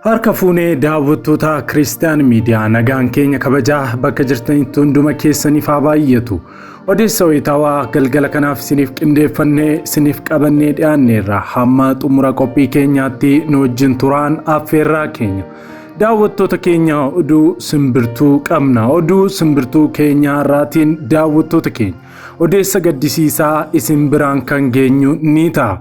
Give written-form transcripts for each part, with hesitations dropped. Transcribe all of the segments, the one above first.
Harka fuunee daawwattoota Kiristiyaan Miidiyaa nagaan keenya kabajaa bakka jirtanitti hunduma keessaniif haa baay'atu. Odeessa wayitaawaa galgala kanaaf isiniif qindeeffannee isiniif qabannee dhiyaanneerra hamma xumura qophii keenyaatti nu wajjin turaan affeerraa keenya. Daawwattoota keenya oduu simbirtuu qabna. Oduu simbirtuu keenya irraatiin daawwattoota keenya odeessa gaddisiisaa isin biraan kan geenyu ni ta'a.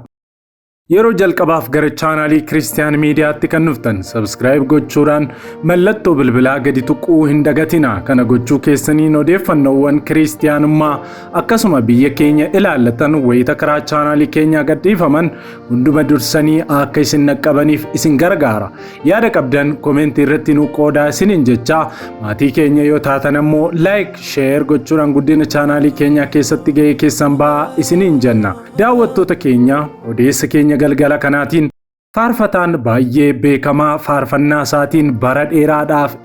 Yeroo jalqabaaf gara chaanaalii Kiristiyaan Miidiyaatti kan dhuftan subscribe gochuudhaan mallattoo bilbilaa gadi tuquu hin dagatina. Kana gochuu keessaniin odeeffannoowwan Kiristiyaanummaa akkasuma biyya keenya ilaallatan wayita karaa chaanaalii keenyaa gadhiifaman hunduma dursanii akka isin naqqabaniif isin gargaara. Yaada qabdan komentii irratti nu qoodaa isiniin jecha maatii keenya yoo taatan ammoo like share gochuudhaan guddina chaanaalii keenyaa keessatti gahee keessan ba'aa isiniin jenna. Daawwattoota keenya odeessa keenya galgala kanaatiin faarfataan baay'ee beekamaa faarfannaa isaatiin bara dheeraadhaaf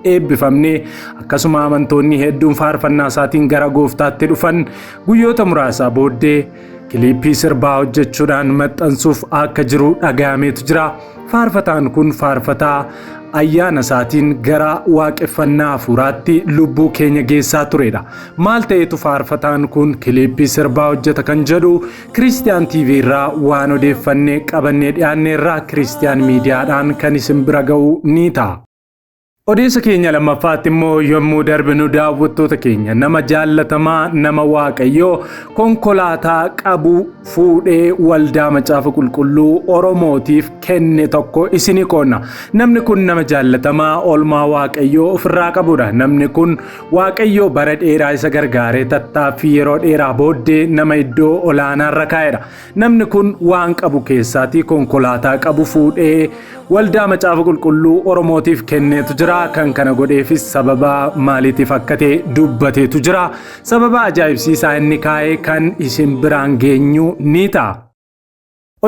eebbifamnee akkasuma amantoonni hedduun faarfannaa isaatiin gara gooftaatti dhufan guyyoota muraasa booddee kiliippii sirbaa hojjechuudhaan maxxansuuf akka jiru dhagayameetu jira. Faarfataan kun faarfataa ayyaana isaatiin gara waaqeffannaa hafuuraatti lubbuu keenya geessaa turedha. Maal ta'etu faarfataan kun kiliippii sirbaa hojjeta kan jedhu Kiristiyaan TV irraa waan odeeffannee qabannee dhiyaanneerraa Kiristiyaan Miidiyaadhaan kan isin bira ga'u ni ta'a. Odeessa keenya lammaffaatti immoo yommuu darbinu daawwattoota keenya nama jaallatamaa nama Waaqayyoo konkolaataa qabu fuudhee waldaa macaafa qulqulluu Oromootiif kenne tokko isinii qoonna. Namni kun nama jaallatamaa oolmaa Waaqayyoo ofirraa qabudha. Namni kun Waaqayyoo bara dheeraa isa gargaaree tattaaffii yeroo dheeraa booddee nama iddoo olaanaarra kaa'edha. Namni kun waan qabu keessaatii konkolaataa qabu fuudhee waldaa macaafa qulqulluu Oromootiif kenneetu jira. Kan kana godheefis sababa maaliitiif akka ta'e dubbateetu jira. Sababa ajaa'ibsiisaa inni kaa'ee kan isin biraan geenyu ni ta'a.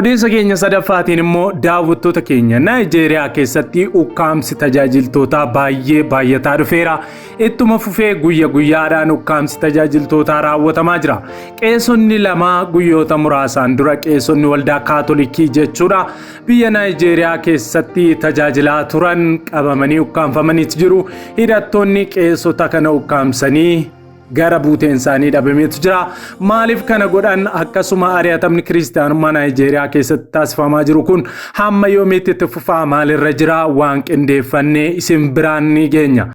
Odeessa keenya sadaffaatiin immoo daawwattoota keenya Naayijeeriyaa keessatti ukkaamsi tajaajiltootaa baay'ee baay'ataa dhufeera. Ittuma fufee guyyaadhaan ukkaamsi tajaajiltootaa raawwatamaa jira. Qeessonni lama guyyoota muraasaan dura qeessonni waldaa kaatolikii jechuudha biyya Naayijeeriyaa keessatti tajaajilaa turan qabamanii ukkaanfamaniitu jiru. Hidhattoonni qeessota kana ukkaamsanii gara buuteen isaanii dhabameetu jira. Maaliif kana godhan akkasuma ari'atamni Kiristiyaanummaa Naayijeeriyaa keessatti taasifamaa jiru kun hamma yoomiitti itti fufaa maalirra jira waan qindeeffannee isin biraan ni geenya.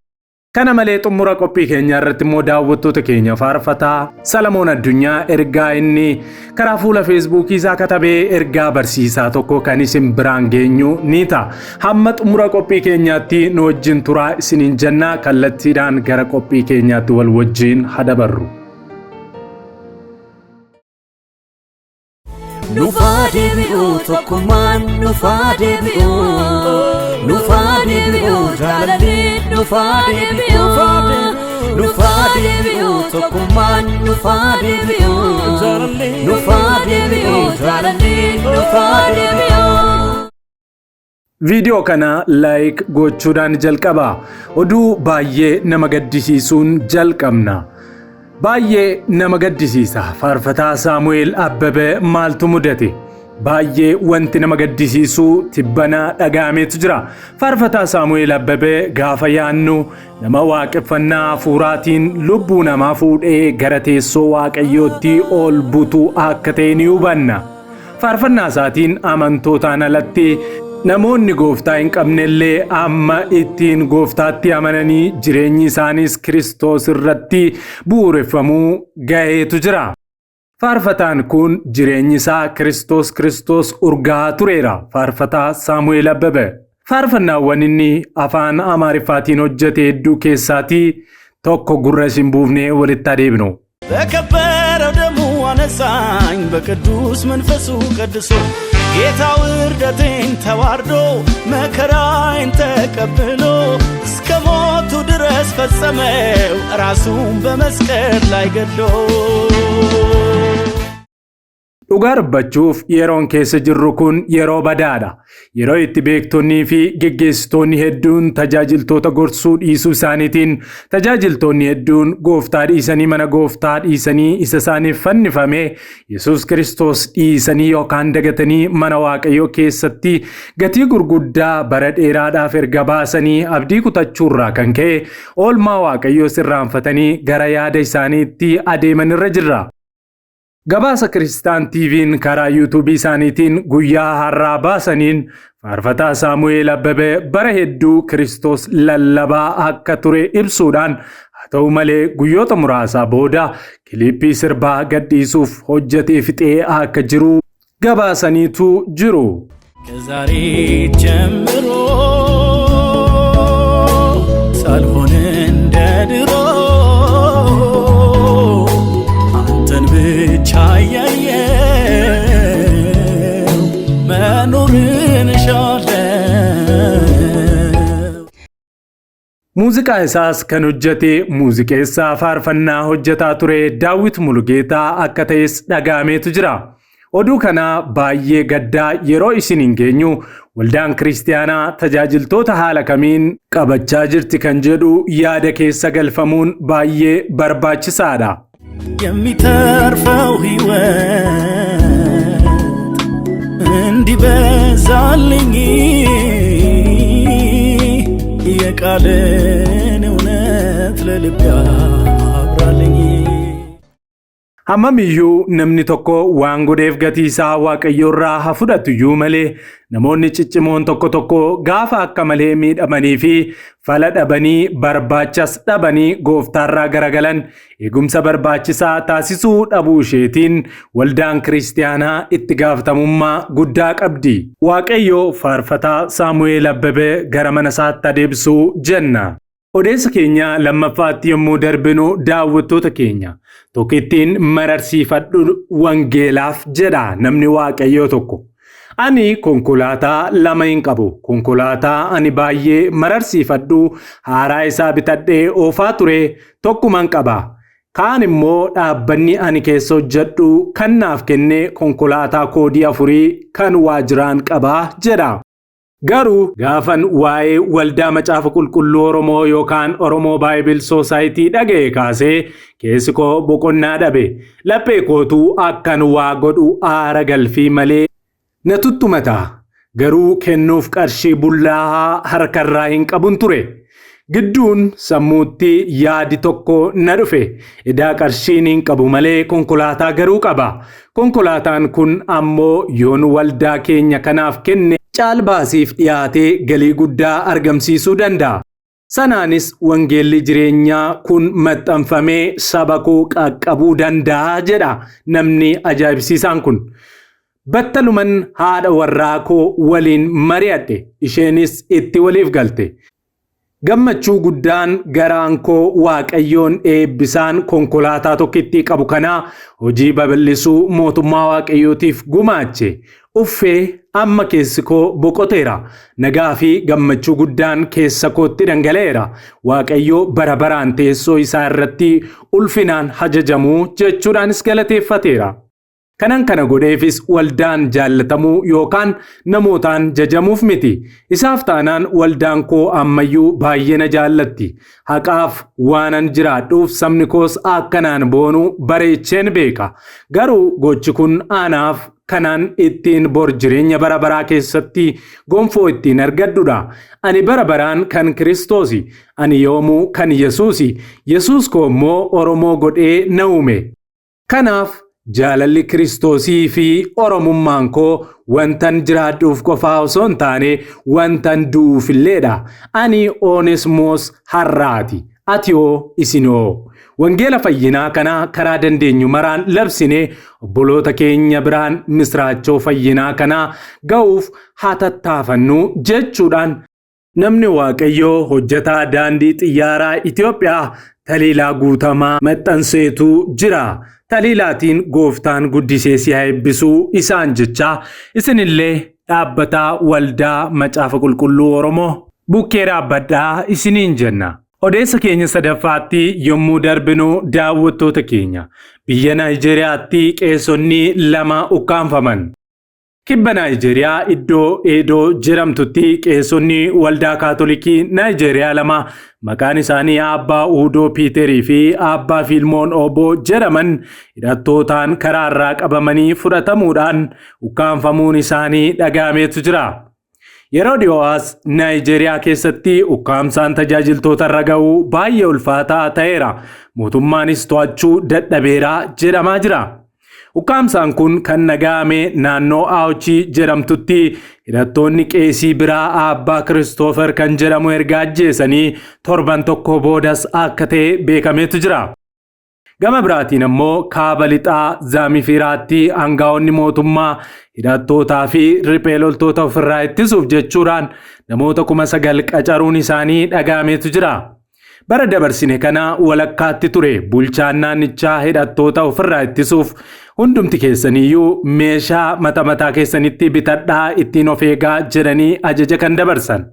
Kana malee xumura qophii keenya irratti immoo daawwattoota keenya faarfataa Salamoon Addunyaa ergaa inni karaa fuula feesbuukii isaa katabee ergaa barsiisaa tokko kan isin biraan geenyu ni ta'a. Hamma xumura qophii keenyaatti nu wajjin turaa isiniin jenna. Kallattiidhaan gara qophii keenyaatti wal wajjin hadabarru. Nufaa deebi'uu tokkummaan nufaa deebi'uu nufaa deebi'uu jaalallee nufaa deebi'uu nufaa deebi'uu tokkummaan nufaa deebi'uu nufaa deebi'uu jaalallee nufaa deebi'uu. Viidiyoo kana like gochuudhaan jalqaba. Oduu baay'ee nama gaddisiisuun jalqabna. Baay'ee nama gaddisiisa. Faarfataa Saamu'eel Abbabee maaltu mudate? Baay'ee wanti nama gaddisiisu tibbana dhagahameetu jira. Faarfataa Saamu'eel Abbabee gaafa yaannu nama waaqeffannaa hafuuraatiin lubbuu namaa fuudhee gara teessoo Waaqayyootti ol butu akka ta'e ni hubanna. Faarfannaa isaatiin amantootaan alatti namoonni gooftaa hin qabnellee amma ittiin gooftaatti amananii jireenyi isaaniis Kiristoos irratti bu'uureffamuu gaheetu jira. Faarfataan kun jireenyi isaa Kiristoos urgaa tureera. Faarfataa Saamu'eel Abbabee faarfannaawwan inni afaan Amaariffaatiin hojjete hedduu keessaatii tokko gurra isin buufnee walitti adeemnu. በከበረው ደሙ አነሳኝ በቅዱስ መንፈሱ ቀድሶ ጌታ ውርደቴን ተዋርዶ መከራዬን ተቀብሎ እስከ ሞቱ ድረስ ፈጸመው ራሱን በመስቀል ላይ ገድሎ። Dhugaa dubbachuuf yeroon keessa jirru kun yeroo badaadha. Yeroo itti beektonnii fi geggeessitoonni hedduun tajaajiltoota gorsuu dhiisuu isaaniitiin tajaajiltoonni hedduun gooftaa dhiisanii mana gooftaa dhiisanii isa isaaniif fannifame Yesuus Kiristoos dhiisanii yookaan dagatanii mana Waaqayyoo keessatti gatii gurguddaa bara dheeraadhaaf erga baasanii abdii kutachuurraa kan ka'e oolmaa Waaqayyoo irraanfatanii gara yaada isaaniitti adeeman irra jirra. Gabaasa Kiristaan TV'n karaa YouTube isaaniitiin guyyaa har'aa baasaniin faarfataa Saamu'eel Abbabee bara hedduu Kiristoos lallabaa akka ture ibsuudhaan haa ta'u malee guyyoota muraasaa booda kiliippii sirbaa gadhiisuuf hojjetee fixee akka jiru gabaasaniitu jiru. ከዛሬ ጀምሮ ሳልሆን እንደ ድሮ አንተን ብቻ ያየው መኖርን እሻለሁ። Muuziqaa isaas kan hojjete muuziqeessaa faarfannaa hojjetaa ture Daawit Mulugeetaa akka ta'es dhaga'ameetu jira. Oduu kana baay'ee gaddaa yeroo isin hin geenyu waldaan kiristaanaa tajaajiltoota haala kamiin qabachaa jirti kan jedhu yaada keessa galfamuun baay'ee barbaachisaadha. የሚተርፈው ሕይወት እንዲበዛልኝ የቃልን እውነት ለልቤ አብራልኝ። Hammamiyyuu namni tokko waan godheef gatii isaa Waaqayyo irraa haa fudhatuyyuu malee namoonni ciccimoon tokko gaafa akka malee miidhamanii fi fala dhabanii barbaachas dhabanii gooftaarraa garagalan eegumsa barbaachisaa taasisuu dhabuu isheetiin waldaan kiristaanaa itti gaafatamummaa guddaa qabdi. Waaqayyo faarfataa Saamu'eel Abbabee gara mana isaatti adeebisuu jenna. Odeessa keenya lammaffaatti yommuu darbinu daawwattoota keenya tokkittiin mararsiifadhu wangeelaaf jedha namni Waaqayyoo tokko. Ani konkolaataa lama hin qabu. Konkolaataa ani baay'ee mararsiifadhu haaraa isaa bitadhee oofaa ture tokkuman qaba. Kaan immoo dhaabbanni ani keessa hojjedhu kan naaf kenne konkolaataa koodii 4 kan waajjiraan qaba jedha. Garuu gaafan waa'ee waldaa macaafa qulqulluu Oromoo yookaan Oromoo Bible Society dhaga'e kaasee keessi koo boqonnaa dhabe. Laphee kootuu akkan waa godhu aara galfii malee na tuttumata. Garuu kennuuf qarshii bullaa harkarraa hin qabun ture. Gidduun sammuutti yaadi tokko na dhufe. Edaa qarshiin hin qabu malee konkolaataa garuu qaba. Konkolaataan kun ammoo yoon waldaa keenya kanaaf kenne caalbaasiif dhiyaatee galii guddaa argamsiisuu danda'a. Sanaanis wangeelli jireenyaa kun maxxanfamee saba koo qaqqabuu danda'a jedha namni ajaa'ibsiisaan kun. Battaluman haadha warraa koo waliin mari'adhe isheenis itti waliif galte. Gammachuu guddaan garaan koo Waaqayyoon eebbisaan konkolaataa tokkittii qabu kanaa hojii babal'isuu mootummaa Waaqayyootiif gumaache. Uffee amma keessi koo boqoteera. Nagaa fi gammachuu guddaan keessa kootti dhangala'eera. Waaqayyoo bara baraan teessoo isaa irratti ulfinaan hajajamuu jechuudhaanis galateeffateera. Kanan kana godheefis waldaan jaallatamuu yookaan namootaan jajamuuf miti. Isaaf taanaan waldaan koo ammayyuu baay'ee na jaallatti. Haqaaf waanan jiraadhuuf sabni koos akkanaan boonuu bareecheen beeka. Garuu gochi kun anaaf kanaan ittiin bor jireenya bara baraa keessatti gonfoo ittiin argadhudha. Ani bara baraan kan Kiristoosi. Ani yoomuu kan Yesuusi. Yesuus koo immoo Oromoo godhee na uume. Kanaaf jaalalli Kiristoosii fi Oromummaan koo wantan jiraadhuuf qofaa osoo hin taane wantan du'uufilleedha. Ani Oonesmoos har'aati. Atiyoo isinoo. Wangeela fayyinaa kana karaa dandeenyu maraan labsine obboloota keenya biraan misraachoo fayyinaa kana ga'uuf haa tattaafannu jechuudhaan namni Waaqayyoo hojjetaa daandii xiyyaaraa Itoophiyaa Taliilaa Guutamaa maxxanseetu jira. Taliilaatiin gooftaan guddisee si haa eebbisuu isaan jecha isinillee dhaabbataa waldaa macaafa qulqulluu Oromoo bukkee dhaabbadhaa isiniin jenna. Odeessa keenya sadaffaatti yommuu darbinu daawwattoota keenya biyya Naayijeriyaatti qeessonni 2 ukkaanfaman. Kibba Naayijeriyaa iddoo Eedoo jedhamtutti qeessonni waldaa kaatolikii Naayijeriyaa 2 maqaan isaanii Abbaa Uudoo Piiterii fi Abbaa Fiilmoon Oboo jedhaman hidhattootaan karaarraa qabamanii fudhatamuudhaan ukkaanfamuun isaanii dhagahameetu jira. Yeroo dhiyoos Naayijeriyaa keessatti ukkaamsaan tajaajiltoota irra ga'uu baay'ee ulfaataa ta'eera. Mootummaanis to'achuu dadhabeera jedhamaa jira. Ukkaamsaan kun kan dhagahame naannoo Aawuchii jedhamtutti hidhattoonni qeesii biraa Abbaa Kiristoofer kan jedhamu erga ajjeesanii torban tokko boodas akka ta'e beekameetu jira. Gama biraatiin ammoo kaaba lixaa Zaamifiraatti aangaa'onni mootummaa hidhattootaa fi riphee loltoota ofirraa ittisuuf jechuudhaan namoota 9,000 qacaruun isaanii dhagahameetu jira. Bara dabarsine kana walakkaatti ture bulchaan naannichaa hidhattoota ofirraa ittisuuf hundumti keessaniyyuu meeshaa mataa keessanitti bitadhaa ittiin of eegaa jedhanii ajaja kan dabarsan.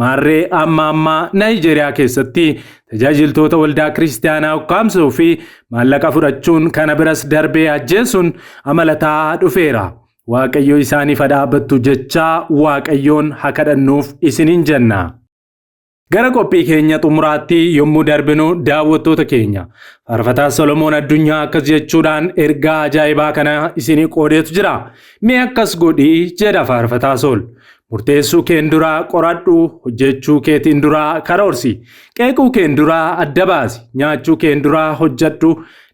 Maarree amma Naayijeriyaa keessatti tajaajiltoota waldaa kiristaanaa ukkaamsuu fi maallaqa fudhachuun kana biras darbee ajjeesuun amalataa dhufeera. Waaqayyo isaaniif dhaabattu jechaa Waaqayyoon haa kadhannuuf isiniin jenna. Gara qophii keenya xumuraatti yommuu darbinu daawwattoota keenya faarfataa Solomoon Addunyaa akkas jechuudhaan ergaa ajaa'ibaa kana isinii qoodeetu jira. Mee akkas godhii jedha faarfataa Sol. Murteessuu keen duraa qoradhu, hojjechuu keetiin duraa karoorsi, qeequu keen duraa adda baasi, nyaachuu keen duraa hojjedhu,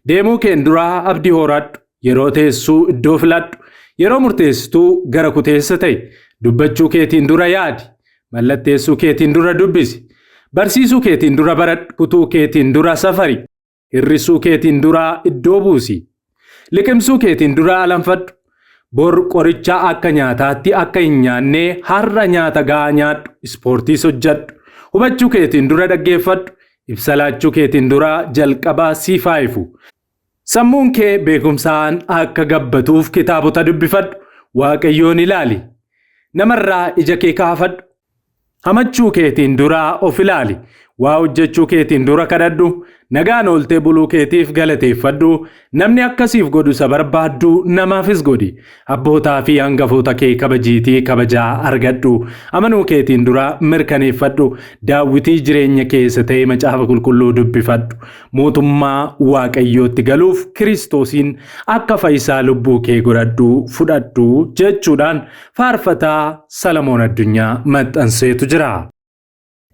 deemuu keen duraa abdii horadhu, yeroo teessuu iddoo filadhu, yeroo murteessituu gara kuteessa ta'e, dubbachuu keetiin dura yaadi, mallatteessuu keetiin dura dubbisi, barsiisuu keetiin dura baradhu, kutuu keetiin dura safari, hirrisuu keetiin dura iddoo buusi, liqimsuu keetiin dura alanfadhu. Bor qoricha akka nyaataatti akka hin nyaanne har'a nyaata gahaa nyaadhu, ispoortiis hojjedhu, hubachuu keetiin dura dhaggeeffadhu, ibsa laachuu keetiin dura jalqabaa siif haa ifu. Sammuun kee beekumsaan akka gabbatuuf kitaabota dubbifadhu, Waaqayyoon ilaali. Namarraa ija kee kaafadhu. Hamachuu keetiin dura of ilaali. Waa hojjechuu keetiin dura kadhadhu, nagaan ooltee buluu keetiif galateeffadhu. Namni akkasiif godhu isa barbaaddu namaafis godhi. Abbootaa fi hangafoota kee kabajiitii kabajaa argadhu. Amanuu keetiin dura mirkaneeffadhu. Daawwitii jireenya keessa ta'e macaafa qulqulluu dubbifadhu. Mootummaa Waaqayyootti galuuf Kiristoosiin akka fayyisaa lubbuu kee godhadhu fudhadhu jechuudhaan faarfataa Solomoon Addunyaa maxxanseetu jira.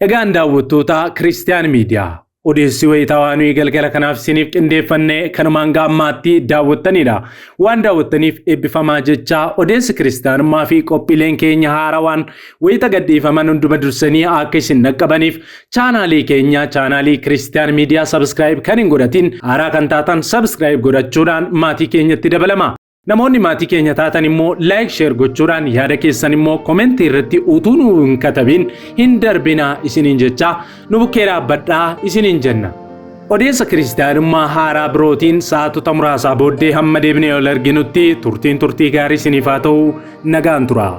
Egaan daawwattoota Kiristiyaan Miidiyaa odeessi wayitaawanii galgala kanaaf isiniif qindeeffannee kanumaan gaammaatti daawwattanidha. Waan daawwattaniif eebbifamaa jechaa odeessi kiristaanummaa fi qophiileen keenya haarawaan wayita gadhiifaman hunduma dursanii akka isin dhaqqabaniif chaanaalii keenya chaanaalii Kiristiyaan Miidiyaa sabskiraayib kan hin godhatin haaraa kan taatan sabskiraayib godhachuudhaan maatii keenyatti dabalama. Namoonni maatii keenya taatan immoo like share gochuudhaan yaada keessan immoo komentii irratti utuu nu hin katabin hin darbina isiniin jechaa nu bukkee dhaabbadhaa isiniin jenna. Odeessa kiristaanummaa haaraa birootiin sa'aatota muraasaa booddee hamma deebinee ol arginutti turtii gaarii isiniif haa ta'u nagaan tura.